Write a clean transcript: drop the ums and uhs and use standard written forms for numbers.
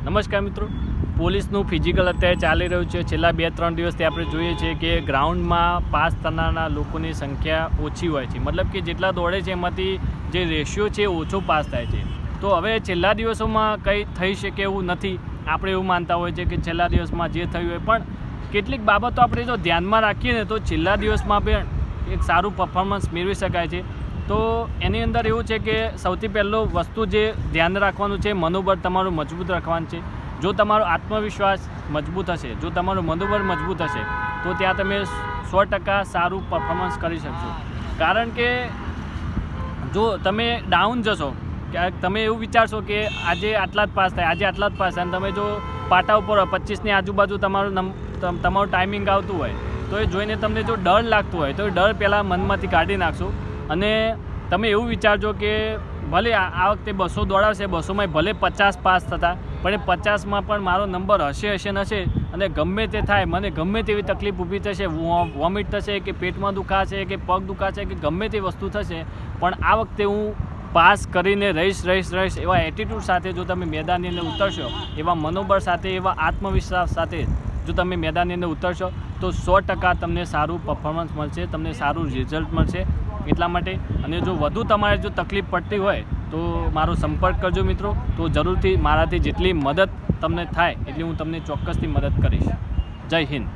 નમસ્કાર મિત્રો, પોલીસનું ફિઝિકલ અત્યારે ચાલી રહ્યું છે. છેલ્લા 2-3 દિવસથી આપણે જોઈએ છીએ કે ગ્રાઉન્ડમાં પાસ થનારના લોકોની સંખ્યા ઓછી હોય છે. મતલબ કે જેટલા દોડે છે એમાંથી જે રેશિયો છે ઓછો પાસ થાય છે. તો હવે છેલ્લા દિવસોમાં કંઈ થઈ શકે એવું નથી. આપણે એવું માનતા હોય છે કે છેલ્લા દિવસમાં જે થયું હોય, પણ કેટલીક બાબતો આપણે જો ધ્યાનમાં રાખીએ ને તો છેલ્લા દિવસમાં પણ એક સારું પરફોર્મન્સ મેળવી શકાય છે. તો એની અંદર એવું છે કે સૌથી પહેલું વસ્તુ જે ધ્યાન રાખવાનું છે, મનોબળ તમારું મજબૂત રાખવાનું છે. જો તમારો આત્મવિશ્વાસ મજબૂત હશે, જો તમારું મનોબળ મજબૂત હશે તો ત્યાં તમે 100% સારું પરફોર્મન્સ કરી શકશો. કારણ કે જો તમે ડાઉન જશો, ક્યારેક તમે એવું વિચારશો કે આજે આટલા જ પાસ થાય, આજે આટલા જ પાસ થાય, અને તમે જો પાટા ઉપર 25ની આજુબાજુ તમારું ટાઈમિંગ આવતું હોય તો એ જોઈને તમને જો ડર લાગતો હોય તો એ ડર પહેલાં મનમાંથી કાઢી નાખશો. અને તમે એવું વિચારજો કે ભલે આ વખતે 200 દોડાવશે, 200માં ભલે 50 પાસ થતા, પણ એ 50માં પણ મારો નંબર હશે ને હશે. અને ગમે તે થાય, મને ગમે તેવી તકલીફ ઊભી થશે, વોમિટ થશે કે પેટમાં દુખાશે કે પગ દુખાશે કે ગમે તે વસ્તુ થશે, પણ આ વખતે હું પાસ કરીને રહીશ એવા એટીટ્યૂડ સાથે જો તમે મેદાનની અંદર ઉતરશો, એવા મનોબળ સાથે, એવા આત્મવિશ્વાસ સાથે જો તમે મેદાનની અંદર ઉતરશો તો 100% તમને સારું પરફોર્મન્સ મળશે, તમને સારું રિઝલ્ટ મળશે. એટલા માટે, અને જો વધુ તમારે જો તકલીફ પડતી હોય તો મારો સંપર્ક કરજો મિત્રો. તો જરૂરથી મારાથી જેટલી મદદ તમને થાય એટલી હું તમને ચોક્કસથી મદદ કરીશ. જય હિન્દ.